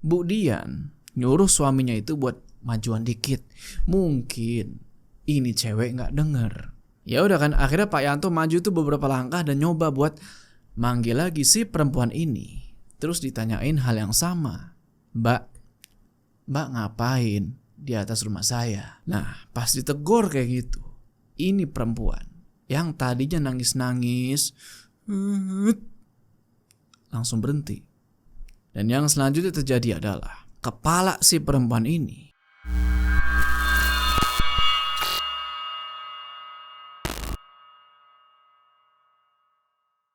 Bu Dian nyuruh suaminya itu buat majuan dikit. Mungkin ini cewek nggak denger. Ya udah kan, akhirnya Pak Yanto maju tuh beberapa langkah dan nyoba buat manggil lagi si perempuan ini. Terus ditanyain hal yang sama. Mbak ngapain di atas rumah saya? Nah, pas ditegur kayak gitu, ini perempuan yang tadinya nangis-nangis langsung berhenti. Dan yang selanjutnya terjadi adalah kepala si perempuan ini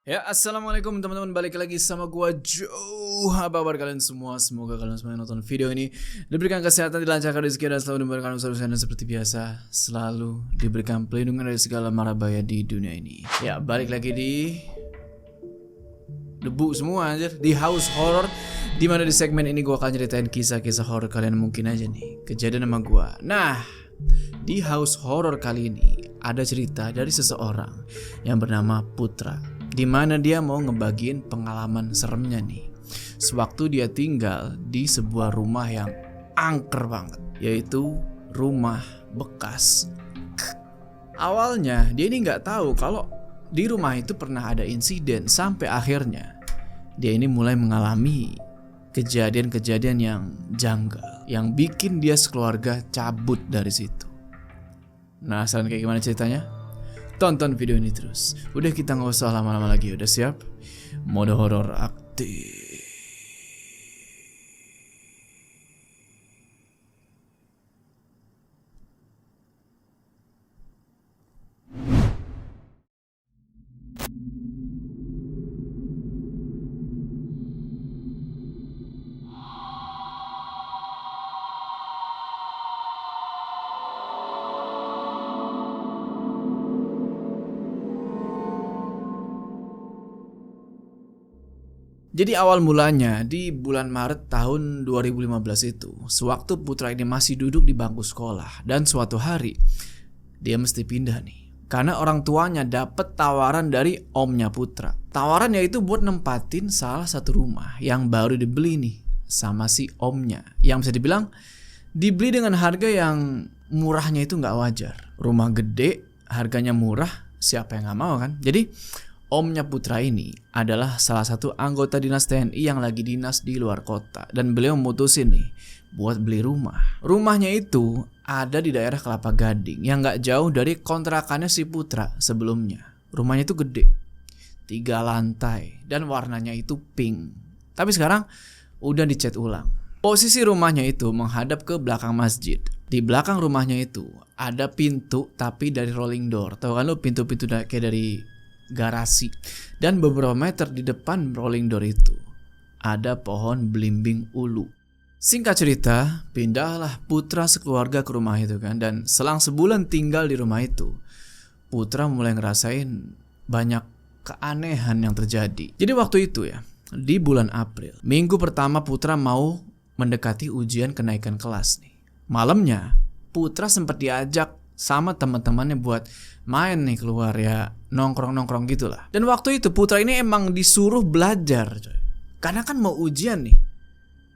ya, assalamualaikum teman-teman, balik lagi sama gua Joe. Apa kabar kalian semua? Semoga kalian semua yang nonton video ini diberikan kesehatan, dilancarkan rezeki, dan selalu diberikan usaha-usaha seperti biasa, selalu diberikan perlindungan dari segala mara bahaya di dunia ini. Ya, balik lagi di debu semua anjir, di house horror, dimana di segmen ini gua akan ceritain kisah-kisah horror kalian mungkin aja nih kejadian sama gua. Nah, di house horror kali ini ada cerita dari seseorang yang bernama Putra, di mana dia mau ngebagiin pengalaman seremnya nih sewaktu dia tinggal di sebuah rumah yang angker banget, yaitu rumah bekas. Awalnya dia ini nggak tahu kalau di rumah itu pernah ada insiden, sampai akhirnya dia ini mulai mengalami kejadian-kejadian yang janggal yang bikin dia sekeluarga cabut dari situ. Nah, sekarang kayak gimana ceritanya? Tonton video ini terus. Udah, kita gak usah lama-lama lagi. Udah siap? Mode horor aktif. Jadi awal mulanya di bulan Maret tahun 2015 itu, sewaktu Putra ini masih duduk di bangku sekolah, dan suatu hari dia mesti pindah nih karena orang tuanya dapet tawaran dari omnya Putra. Tawaran yaitu buat nempatin salah satu rumah yang baru dibeli nih sama si omnya, yang bisa dibilang dibeli dengan harga yang murahnya itu nggak wajar. Rumah gede, harganya murah, siapa yang nggak mau kan? Jadi omnya Putra ini adalah salah satu anggota dinas TNI yang lagi dinas di luar kota, dan beliau memutusin nih buat beli rumah. Rumahnya itu ada di daerah Kelapa Gading yang gak jauh dari kontrakannya si Putra sebelumnya. Rumahnya itu gede, 3 lantai, dan warnanya itu pink. Tapi sekarang udah dicat ulang. Posisi rumahnya itu menghadap ke belakang masjid. Di belakang rumahnya itu ada pintu, tapi dari rolling door. Tahu kan lo pintu-pintu kayak dari garasi. Dan beberapa meter di depan rolling door itu ada pohon belimbing ulu. Singkat cerita, pindahlah Putra sekeluarga ke rumah itu kan. Dan selang sebulan tinggal di rumah itu, Putra mulai ngerasain banyak keanehan yang terjadi. Jadi waktu itu ya, di bulan April, minggu pertama Putra mau mendekati ujian kenaikan kelas nih. Malamnya Putra sempat diajak sama teman-temannya buat main nih keluar, ya nongkrong-nongkrong gitulah. Dan waktu itu Putra ini emang disuruh belajar, coy. Karena kan mau ujian nih,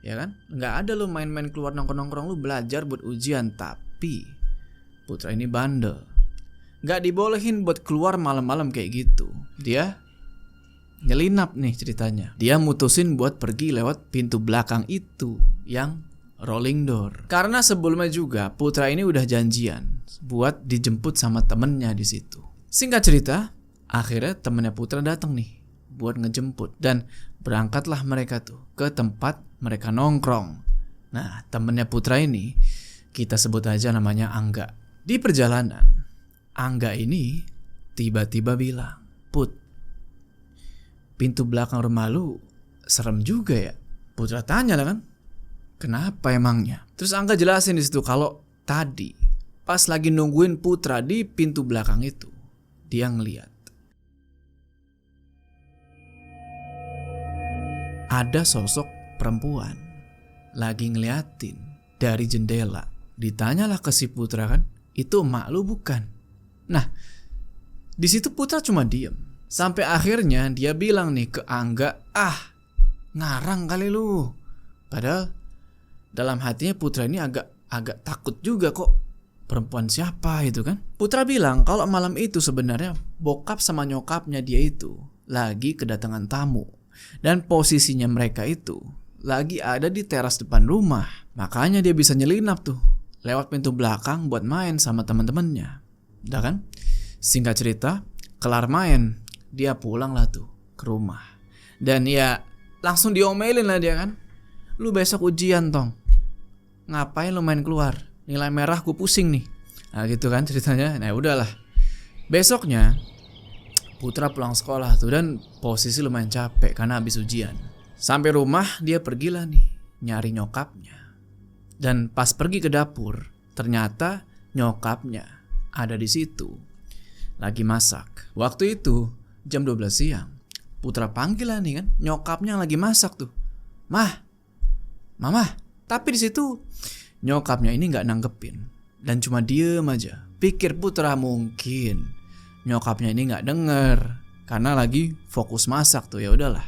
ya kan? Nggak ada lu main-main keluar nongkrong-nongkrong, lu belajar buat ujian. Tapi Putra ini bandel, nggak dibolehin buat keluar malam-malam kayak gitu. Dia nyelinap nih ceritanya. Dia mutusin buat pergi lewat pintu belakang itu yang rolling door. Karena sebelumnya juga Putra ini udah janjian buat dijemput sama temennya di situ. Singkat cerita, akhirnya temennya Putra datang nih buat ngejemput, dan berangkatlah mereka tuh ke tempat mereka nongkrong. Nah, temennya Putra ini kita sebut aja namanya Angga. Di perjalanan, Angga ini tiba-tiba bilang, "Put, pintu belakang rumah lu serem juga ya?" Putra tanya lah kan, "Kenapa emangnya?" Terus Angga jelasin di situ kalau tadi pas lagi nungguin Putra di pintu belakang itu, dia ngeliat ada sosok perempuan lagi ngeliatin dari jendela. Ditanyalah ke si Putra kan, "Itu emak lu bukan?" Nah, di situ Putra cuma diem. Sampai akhirnya dia bilang nih ke Angga, "Ah, ngarang kali lu." Padahal Dalam hatinya Putra ini agak takut juga, kok perempuan siapa itu kan. Putra bilang kalau malam itu sebenarnya bokap sama nyokapnya dia itu lagi kedatangan tamu. Dan posisinya mereka itu lagi ada di teras depan rumah. Makanya dia bisa nyelinap tuh lewat pintu belakang buat main sama teman-temannya. Udah kan? Singkat cerita, kelar main, dia pulang lah tuh ke rumah. Dan ya langsung diomelin lah dia kan. Lu besok ujian Tong, ngapain lu main keluar? Nilai merah gue pusing nih. Nah gitu kan ceritanya. Nah udahlah. Besoknya Putra pulang sekolah tuh dan posisi lumayan capek karena habis ujian. Sampai rumah dia pergilah nih nyari nyokapnya. Dan pas pergi ke dapur, ternyata nyokapnya ada di situ lagi masak. Waktu itu jam 12 siang. Putra panggil lah nih kan nyokapnya yang lagi masak tuh. Mah, Mama. Tapi di situ nyokapnya ini nggak nanggepin dan cuma diem aja. Pikir Putra mungkin nyokapnya ini nggak denger karena lagi fokus masak tuh. Ya udahlah,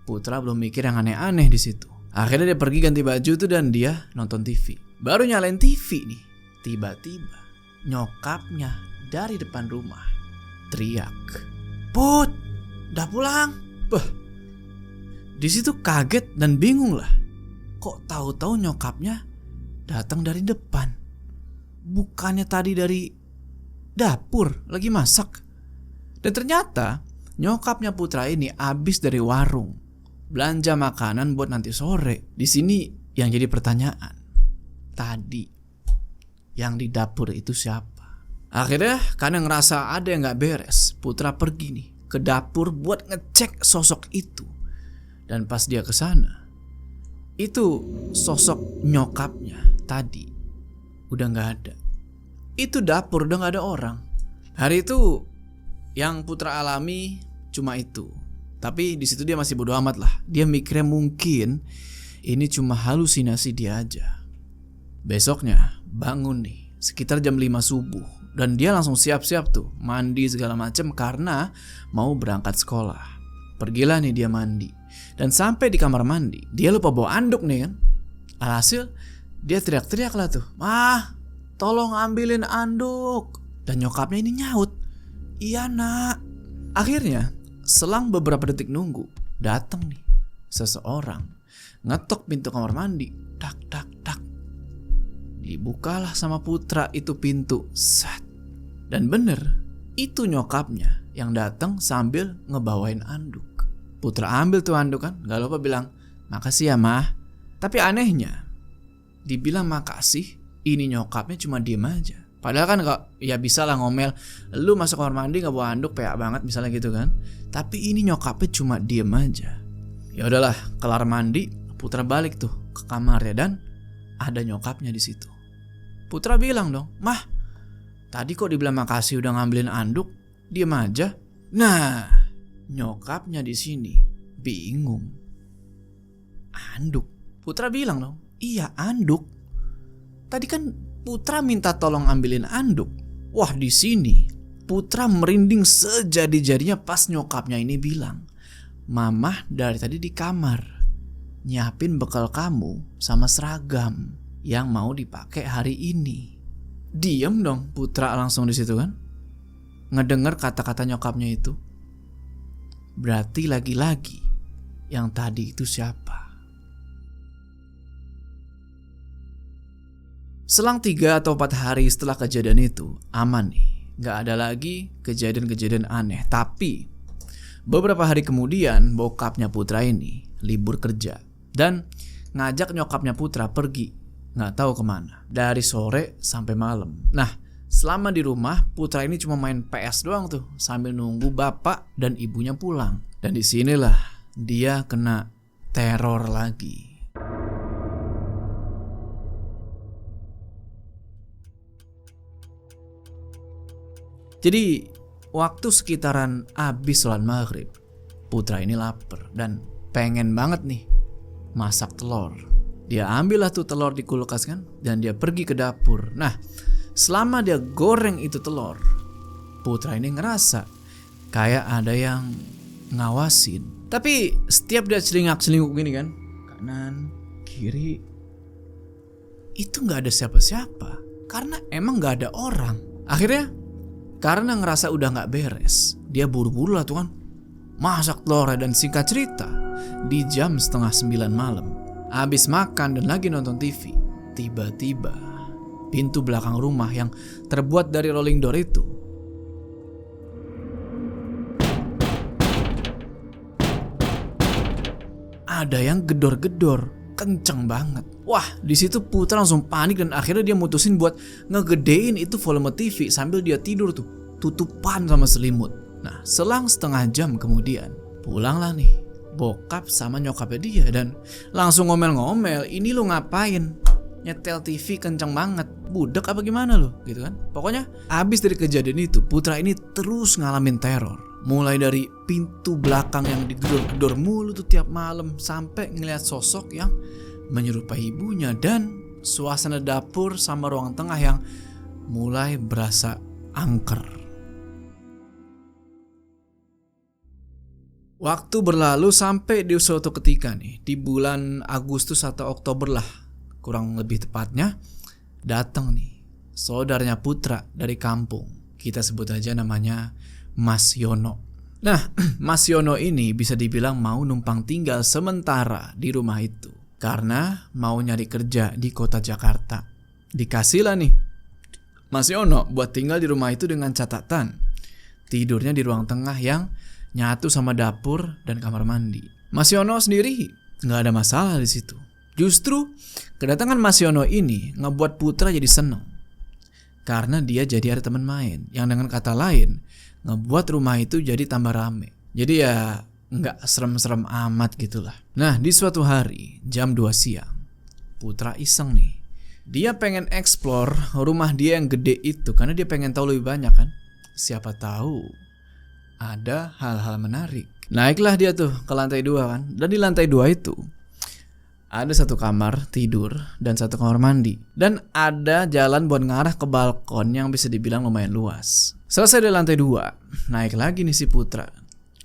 Putra belum mikir yang aneh-aneh di situ. Akhirnya dia pergi ganti baju tuh dan dia nonton TV. Baru nyalain TV nih, tiba-tiba nyokapnya dari depan rumah teriak, "Put, udah pulang?" Bah, di situ kaget dan bingung lah. Kok tahu-tahu nyokapnya datang dari depan? Bukannya tadi dari dapur lagi masak. Dan ternyata nyokapnya Putra ini habis dari warung belanja makanan buat nanti sore. Di sini yang jadi pertanyaan, tadi yang di dapur itu siapa? Akhirnya karena ngerasa ada yang gak beres, Putra pergi nih ke dapur buat ngecek sosok itu. Dan pas dia ke sana, itu sosok nyokapnya tadi udah gak ada. Itu dapur udah gak ada orang. Hari itu yang Putra alami cuma itu. Tapi di situ dia masih bodo amat lah. Dia mikirnya mungkin ini cuma halusinasi dia aja. Besoknya bangun nih sekitar jam 5 subuh. Dan dia langsung siap-siap tuh mandi segala macam karena mau berangkat sekolah. Pergilah nih dia mandi. Dan sampai di kamar mandi dia lupa bawa anduk nih kan. Alhasil dia teriak-teriak lah tuh, "Mah, tolong ambilin anduk." Dan nyokapnya ini nyaut, "Iya nak." Akhirnya selang beberapa detik nunggu, datang nih seseorang, ngetok pintu kamar mandi, tak tak tak. Dibukalah sama Putra itu pintu, set. Dan bener, itu nyokapnya yang datang sambil ngebawain anduk. Putra ambil tuh anduk kan, gak lupa bilang, "Makasih ya mah." Tapi anehnya, dibilang makasih, ini nyokapnya cuma diem aja. Padahal kan gak, ya bisa lah ngomel, "Lu masuk kamar mandi gak bawa anduk, peak banget," misalnya gitu kan. Tapi ini nyokapnya cuma diem aja. Ya udahlah, kelar mandi, Putra balik tuh ke kamarnya dan ada nyokapnya di situ. Putra bilang dong, "Mah, tadi kok dibilang makasih udah ngambilin anduk, diem aja." Nah, nyokapnya di sini bingung. Anduk? Putra bilang dong, "Iya anduk. Tadi kan Putra minta tolong ambilin anduk." Wah, di sini Putra merinding sejadi-jadinya pas nyokapnya ini bilang, "Mamah dari tadi di kamar nyiapin bekal kamu sama seragam yang mau dipakai hari ini." Diam dong Putra langsung di situ kan, ngedenger kata-kata nyokapnya itu. Berarti lagi-lagi yang tadi itu siapa? Selang 3 atau 4 hari setelah kejadian itu, aman nih. Gak ada lagi kejadian-kejadian aneh. Tapi beberapa hari kemudian bokapnya Putra ini libur kerja dan ngajak nyokapnya Putra pergi, gak tahu kemana, dari sore sampai malam. Nah, selama di rumah Putra ini cuma main PS doang tuh sambil nunggu bapak dan ibunya pulang. Dan disinilah dia kena teror lagi. Jadi waktu sekitaran abis sholat maghrib, Putra ini lapar dan pengen banget nih masak telur. Dia ambillah tuh telur di kulkas kan, dan dia pergi ke dapur. Nah, selama dia goreng itu telur, Putra ini ngerasa kayak ada yang ngawasin. Tapi setiap dia celingak-celinguk gini kan, kanan, kiri, itu nggak ada siapa-siapa. Karena emang nggak ada orang. Akhirnya karena ngerasa udah nggak beres, dia buru-buru lah tuh kan masak telur. Dan singkat cerita, di jam 8:30 malam, habis makan dan lagi nonton TV, tiba-tiba pintu belakang rumah yang terbuat dari rolling door itu ada yang gedor-gedor kenceng banget. Wah, di situ Putra langsung panik dan akhirnya dia mutusin buat ngegedein itu volume TV sambil dia tidur tuh, tutupan sama selimut. Nah, selang setengah jam kemudian, pulanglah nih bokap sama nyokapnya dia dan langsung ngomel-ngomel, "Ini lu ngapain? Nyetel TV kenceng banget, budak apa gimana lu?" Gitu kan. Pokoknya abis dari kejadian itu, Putra ini terus ngalamin teror. Mulai dari pintu belakang yang digedor-gedor mulu tuh tiap malam, sampai ngeliat sosok yang menyerupai ibunya, dan suasana dapur sama ruang tengah yang mulai berasa angker. Waktu berlalu sampai di suatu ketika nih, di bulan Agustus atau Oktober lah, kurang lebih tepatnya, datang nih saudaranya Putra dari kampung. Kita sebut aja namanya Mas Yono. Nah, Mas Yono ini bisa dibilang mau numpang tinggal sementara di rumah itu karena mau nyari kerja di kota Jakarta. Dikasih lah nih Mas Yono buat tinggal di rumah itu dengan catatan tidurnya di ruang tengah yang nyatu sama dapur dan kamar mandi. Mas Yono sendiri nggak ada masalah di situ. Justru kedatangan Mas Yono ini ngebuat Putra jadi seneng karena dia jadi ada teman main, yang dengan kata lain ngebuat rumah itu jadi tambah rame. Jadi ya nggak serem-serem amat gitulah. Nah, di suatu hari jam 2 siang, Putra iseng nih. Dia pengen explore rumah dia yang gede itu karena dia pengen tahu lebih banyak kan. Siapa tahu ada hal-hal menarik. Naiklah dia tuh ke lantai 2 kan. Dan di lantai 2 itu ada satu kamar tidur dan satu kamar mandi. Dan ada jalan buat ngarah ke balkon yang bisa dibilang lumayan luas. Selesai dari lantai 2, naik lagi nih si Putra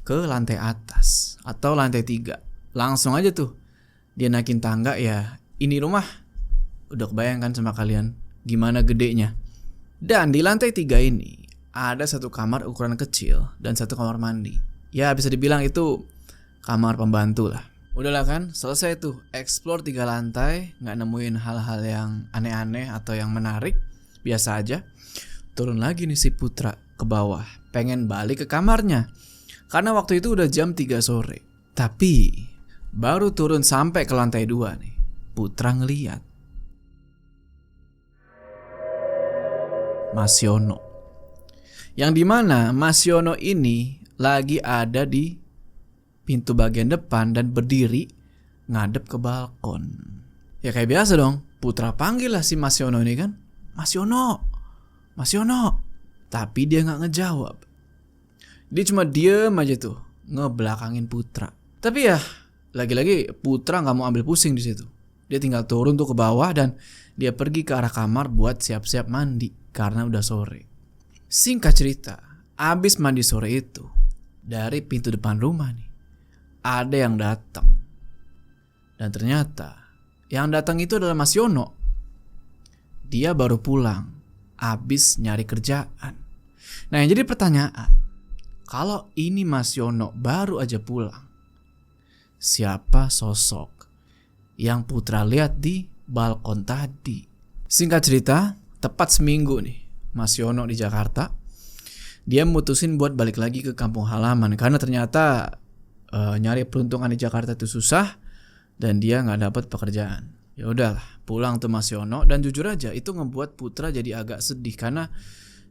ke lantai atas atau lantai 3. Langsung aja tuh dia naikin tangga. Ya ini rumah udah kebayangkan sama kalian gimana gedenya. Dan di lantai 3 ini ada satu kamar ukuran kecil dan satu kamar mandi. Ya bisa dibilang itu kamar pembantu lah. Udahlah kan, selesai tuh explore 3 lantai, gak nemuin hal-hal yang aneh-aneh atau yang menarik, biasa aja. Turun lagi nih si Putra ke bawah, pengen balik ke kamarnya karena waktu itu udah jam 3 sore. Tapi baru turun sampai ke lantai 2 nih, Putra ngeliat Mas Yono, yang dimana Mas Yono ini lagi ada di pintu bagian depan dan berdiri ngadep ke balkon. Ya kayak biasa dong, Putra panggil lah si Mas Yono ini kan, "Mas Yono, Mas Yono." Tapi dia gak ngejawab. Dia cuma diem aja tuh ngebelakangin Putra. Tapi ya lagi-lagi Putra gak mau ambil pusing di situ. Dia tinggal turun tuh ke bawah dan dia pergi ke arah kamar buat siap-siap mandi karena udah sore. Singkat cerita, abis mandi sore itu, dari pintu depan rumah nih ada yang datang. Dan ternyata yang datang itu adalah Mas Yono. Dia baru pulang abis nyari kerjaan. Nah yang jadi pertanyaan, kalau ini Mas Yono baru aja pulang, siapa sosok yang Putra lihat di balkon tadi? Singkat cerita, tepat seminggu nih Mas Yono di Jakarta, dia mutusin buat balik lagi ke kampung halaman karena ternyata nyari peruntungan di Jakarta itu susah dan dia nggak dapat pekerjaan. Ya udahlah, pulang tuh Mas Yono, dan jujur aja itu ngebuat Putra jadi agak sedih karena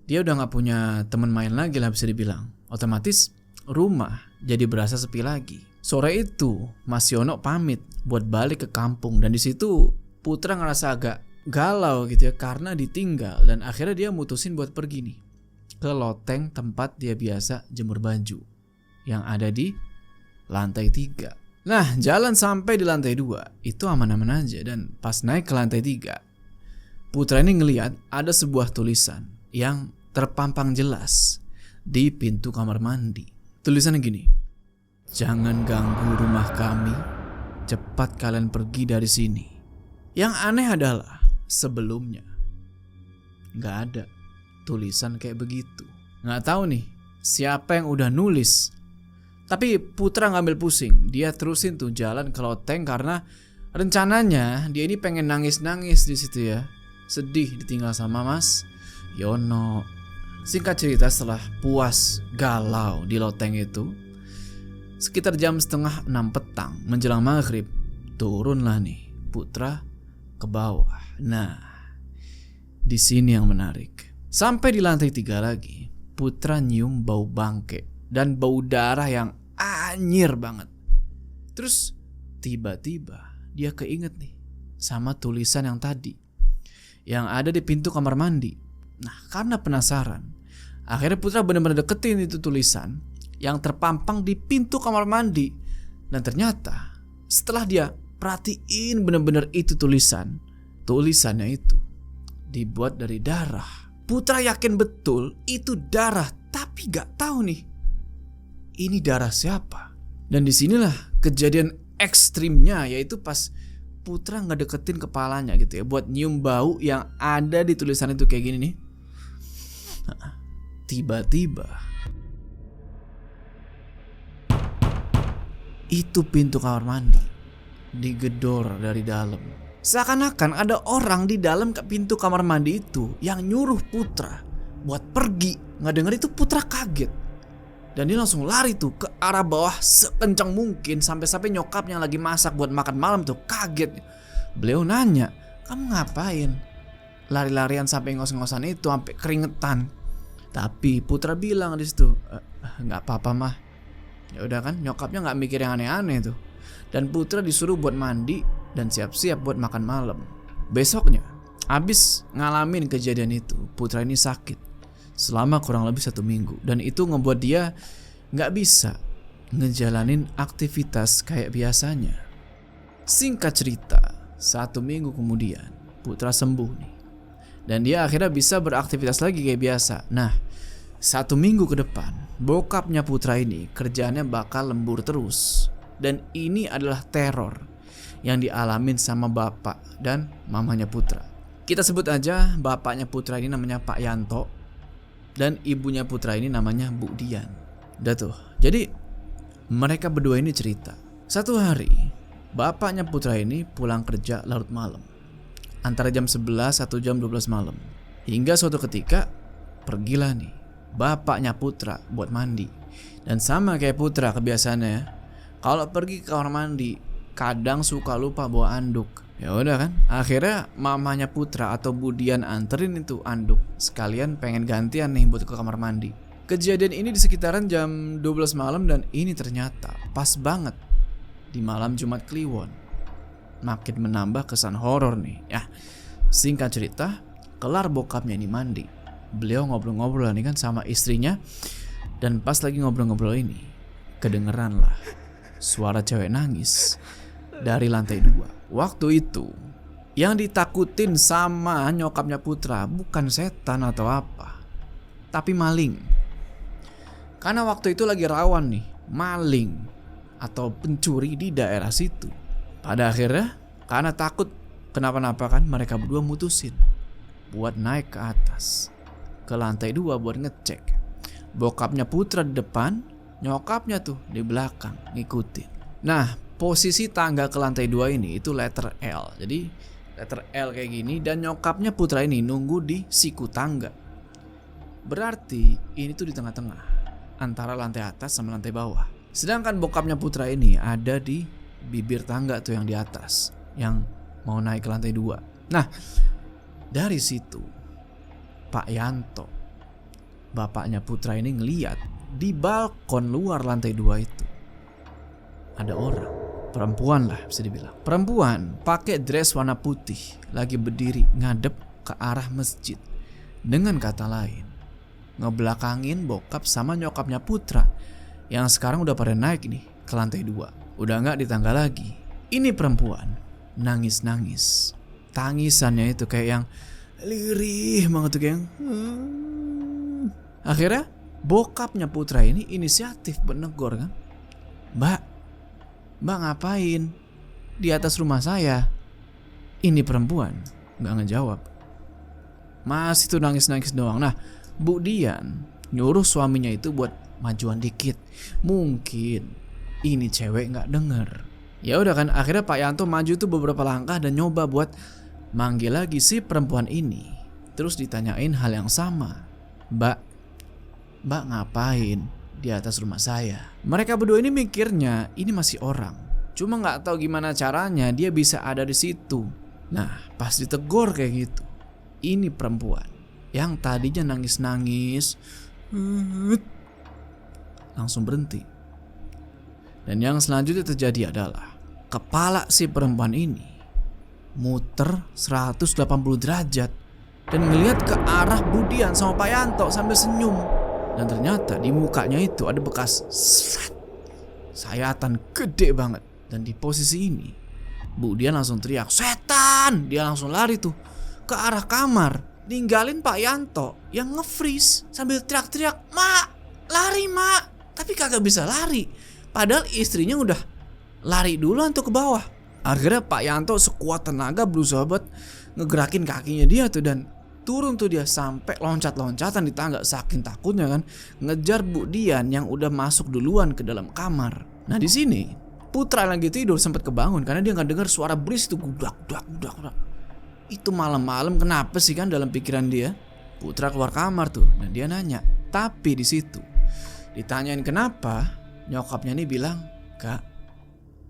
dia udah nggak punya teman main lagi lah bisa dibilang. Otomatis rumah jadi berasa sepi lagi. Sore itu Mas Yono pamit buat balik ke kampung dan di situ Putra ngerasa agak galau gitu ya karena ditinggal, dan akhirnya dia mutusin buat pergi nih ke loteng tempat dia biasa jemur baju yang ada di lantai 3. Nah, jalan sampai di lantai 2 itu aman-aman aja, dan pas naik ke lantai 3, Putra ini ngelihat ada sebuah tulisan yang terpampang jelas di pintu kamar mandi. Tulisannya gini, "Jangan ganggu rumah kami, cepat kalian pergi dari sini." Yang aneh adalah sebelumnya nggak ada tulisan kayak begitu. Nggak tahu nih siapa yang udah nulis. Tapi Putra ngambil pusing. Dia terusin tuh jalan ke loteng karena rencananya dia ini pengen nangis-nangis di situ ya. Sedih ditinggal sama Mas Yono. Singkat cerita, setelah puas galau di loteng itu, sekitar jam 5:30 petang menjelang maghrib, turunlah nih Putra ke bawah. Nah, di sini yang menarik. Sampai di lantai 3 lagi, Putra nyium bau bangke dan bau darah yang anyir banget. Terus tiba-tiba dia keinget nih sama tulisan yang tadi yang ada di pintu kamar mandi. Nah, karena penasaran, akhirnya Putra benar-benar deketin itu tulisan yang terpampang di pintu kamar mandi. Dan ternyata setelah dia perhatiin benar-benar itu tulisannya itu dibuat dari darah. Putra yakin betul itu darah, tapi gak tahu nih ini darah siapa. Dan disinilah kejadian ekstrimnya, yaitu pas Putra ngedeketin kepalanya gitu ya, buat nyium bau yang ada di tulisan itu kayak gini nih. Tiba-tiba itu pintu kamar mandi digedor dari dalam. Seakan-akan ada orang di dalam ke pintu kamar mandi itu yang nyuruh Putra buat pergi. Nggak denger itu Putra kaget. Dan dia langsung lari tuh ke arah bawah sekencang mungkin. Sampai-sampai nyokapnya lagi masak buat makan malam tuh kaget. Beliau nanya, "Kamu ngapain? Lari-larian sampai ngos-ngosan itu sampai keringetan." Tapi Putra bilang di situ, "Nggak apa-apa mah." Ya udah kan, nyokapnya nggak mikir yang aneh-aneh tuh. Dan Putra disuruh buat mandi dan siap-siap buat makan malam. Besoknya, abis ngalamin kejadian itu, Putra ini sakit selama kurang lebih 1 minggu. Dan itu ngebuat dia nggak bisa ngejalanin aktivitas kayak biasanya. Singkat cerita, 1 minggu kemudian Putra sembuh nih. Dan dia akhirnya bisa beraktivitas lagi kayak biasa. Nah, 1 minggu ke depan, bokapnya Putra ini kerjaannya bakal lembur terus. Dan ini adalah teror yang dialamin sama bapak dan mamanya Putra. Kita sebut aja bapaknya Putra ini namanya Pak Yanto, dan ibunya Putra ini namanya Bu Dian. Udah tuh. Jadi mereka berdua ini cerita, satu hari bapaknya Putra ini pulang kerja larut malam, antara jam 11 atau jam 12 malam. Hingga suatu ketika pergilah nih bapaknya Putra buat mandi. Dan sama kayak Putra kebiasaannya, kalau pergi ke kamar mandi kadang suka lupa bawa anduk. Ya udah kan, akhirnya mamanya Putra atau Bu Dian anterin itu anduk, sekalian pengen gantian nih buat ke kamar mandi. Kejadian ini di sekitaran jam 12 malam dan ini ternyata pas banget di malam Jumat Kliwon. Makin menambah kesan horor nih. Ya, singkat cerita, kelar bokapnya ini mandi, beliau ngobrol-ngobrol nih kan sama istrinya. Dan pas lagi ngobrol-ngobrol ini, kedengeran lah suara cewek nangis dari lantai 2. Waktu itu yang ditakutin sama nyokapnya Putra bukan setan atau apa, tapi maling. Karena waktu itu lagi rawan nih maling atau pencuri di daerah situ. Pada akhirnya karena takut kenapa-napa kan, mereka berdua mutusin buat naik ke atas ke lantai 2 buat ngecek. Bokapnya Putra di depan, nyokapnya tuh di belakang ngikutin. Nah, posisi tangga ke lantai 2 ini itu letter L. Jadi letter L kayak gini, dan nyokapnya Putra ini nunggu di siku tangga. Berarti ini tuh di tengah-tengah antara lantai atas sama lantai bawah. Sedangkan bokapnya Putra ini ada di bibir tangga tuh yang di atas, yang mau naik ke lantai 2. Nah, dari situ Pak Yanto, bapaknya Putra ini ngeliat di balkon luar lantai 2 itu ada orang, perempuan lah bisa dibilang. Perempuan pakai dress warna putih, lagi berdiri ngadep ke arah masjid. Dengan kata lain, ngebelakangin bokap sama nyokapnya Putra yang sekarang udah pada naik nih ke lantai 2. Udah gak di tangga lagi. Ini perempuan nangis-nangis. Tangisannya itu kayak yang lirih banget tuh, kayak yang Akhirnya bokapnya Putra ini inisiatif menegor kan, Mbak ngapain di atas rumah saya? Ini perempuan nggak ngejawab. Masih tuh nangis-nangis doang. Nah, Bu Dian nyuruh suaminya itu buat majuan dikit. Mungkin ini cewek nggak denger. Ya udah kan, akhirnya Pak Yanto maju tuh beberapa langkah dan nyoba buat manggil lagi si perempuan ini. Terus ditanyain hal yang sama. Mbak ngapain di atas rumah saya? Mereka berdua ini mikirnya ini masih orang. Cuma nggak tahu gimana caranya dia bisa ada di situ. Nah, pas ditegur kayak gitu, ini perempuan yang tadinya nangis-nangis langsung berhenti. Dan yang selanjutnya terjadi adalah kepala si perempuan ini muter 180 derajat dan ngelihat ke arah Bu Dian sama Pak Yanto sambil senyum. Dan ternyata di mukanya itu ada bekas sayatan gede banget. Dan di posisi ini Bu Dian langsung teriak, "Setan!" Dia langsung lari tuh ke arah kamar, ninggalin Pak Yanto yang nge-freeze sambil teriak-teriak, "Mak, lari mak!" Tapi kagak bisa lari, padahal istrinya udah lari duluan tuh ke bawah. Akhirnya Pak Yanto sekuat tenaga berusaha buat ngegerakin kakinya dia tuh, dan turun tuh dia sampai loncat-loncatan di tangga saking takutnya kan ngejar Bu Dian yang udah masuk duluan ke dalam kamar. Nah di sini Putra lagi tidur sempat kebangun karena dia nggak dengar suara berisik itu gudak. Itu malam-malam kenapa sih kan dalam pikiran dia. Putra keluar kamar tuh dan dia nanya. Tapi di situ ditanyain kenapa, nyokapnya nih bilang, "Kak,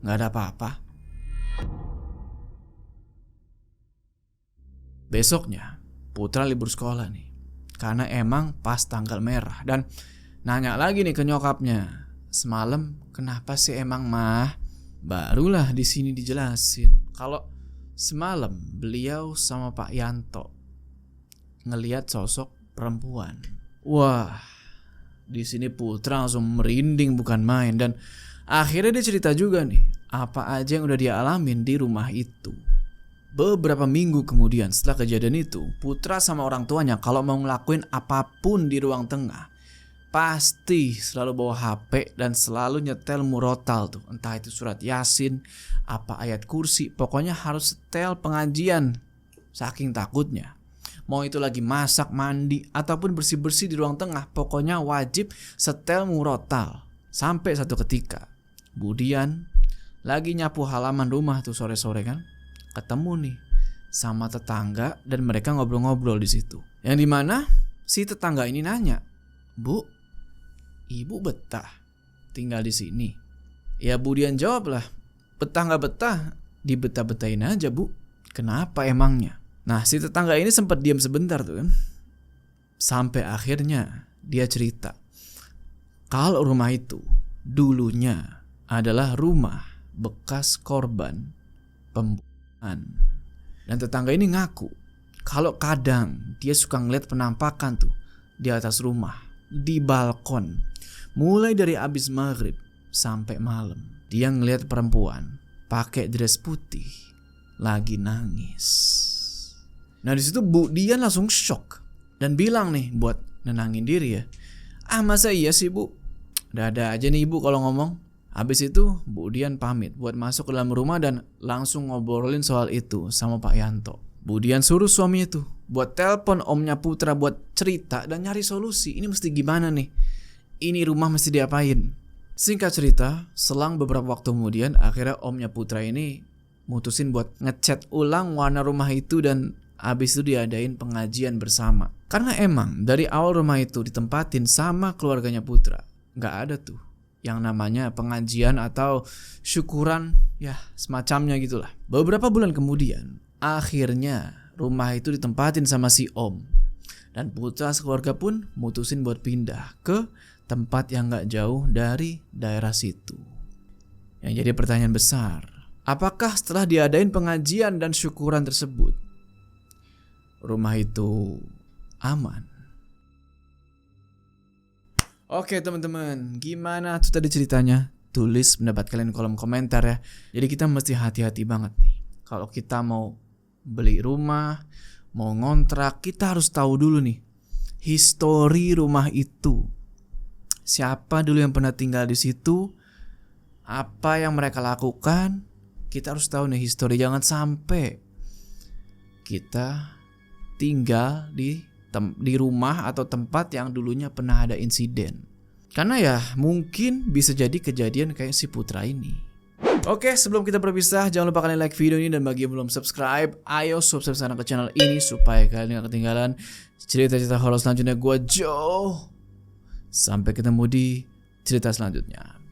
nggak ada apa-apa." Besoknya Putra libur sekolah nih karena emang pas tanggal merah, dan nanya lagi nih ke nyokapnya, "Semalam kenapa sih emang mah?" Barulah di sini dijelasin kalau semalam beliau sama Pak Yanto ngelihat sosok perempuan. Wah, di sini Putra langsung merinding bukan main, dan akhirnya dia cerita juga nih apa aja yang udah dia alamin di rumah itu. Beberapa minggu kemudian setelah kejadian itu, Putra sama orang tuanya kalau mau ngelakuin apapun di ruang tengah pasti selalu bawa HP dan selalu nyetel murotal tuh. Entah itu surat Yasin, apa ayat kursi, pokoknya harus setel pengajian. Saking takutnya. Mau itu lagi masak, mandi, ataupun bersih-bersih di ruang tengah, pokoknya wajib setel murotal. Sampai satu ketika Bu Dian lagi nyapu halaman rumah tuh sore-sore kan, ketemu nih sama tetangga dan mereka ngobrol-ngobrol di situ. Yang dimana si tetangga ini nanya, "Bu, Ibu betah tinggal di sini?" Ya Bu Dian jawab lah, "Betah nggak betah, dibetah-betahin aja Bu. Kenapa emangnya?" Nah si tetangga ini sempat diam sebentar tuh kan, sampai akhirnya dia cerita kalau rumah itu dulunya adalah rumah bekas korban pembunuhan. Dan tetangga ini ngaku kalau kadang dia suka ngeliat penampakan tuh di atas rumah, di balkon, mulai dari abis maghrib sampai malam. Dia ngeliat perempuan pakai dress putih lagi nangis. Nah di situ Bu Dian langsung shock dan bilang nih buat nenangin diri ya, "Ah masa iya sih Bu? Ada aja nih Ibu kalau ngomong." Habis itu Bu Dian pamit buat masuk ke dalam rumah dan langsung ngobrolin soal itu sama Pak Yanto. Bu Dian suruh suaminya tuh buat telepon omnya Putra buat cerita dan nyari solusi. Ini mesti gimana nih? Ini rumah mesti diapain? Singkat cerita, selang beberapa waktu kemudian akhirnya omnya Putra ini mutusin buat ngecat ulang warna rumah itu dan habis itu diadain pengajian bersama. Karena emang dari awal rumah itu ditempatin sama keluarganya Putra, nggak ada tuh yang namanya pengajian atau syukuran, ya semacamnya gitulah. Beberapa bulan kemudian akhirnya rumah itu ditempatin sama si om, dan Putra sekeluarga pun mutusin buat pindah ke tempat yang gak jauh dari daerah situ. Yang jadi pertanyaan besar, apakah setelah diadain pengajian dan syukuran tersebut rumah itu aman? Oke teman-teman, gimana tuh tadi ceritanya? Tulis pendapat kalian di kolom komentar ya. Jadi kita mesti hati-hati banget nih. Kalau kita mau beli rumah, mau ngontrak, kita harus tahu dulu nih histori rumah itu. Siapa dulu yang pernah tinggal di situ? Apa yang mereka lakukan? Kita harus tahu nih histori. Jangan sampai kita tinggal di rumah atau tempat yang dulunya pernah ada insiden. Karena ya mungkin bisa jadi kejadian kayak si Putra ini. Oke, sebelum kita berpisah, jangan lupa kalian like video ini, dan bagi yang belum subscribe, ayo subscribe sekarang ke channel ini supaya kalian gak ketinggalan cerita-cerita horor selanjutnya. Gua Joe. Sampai ketemu di cerita selanjutnya.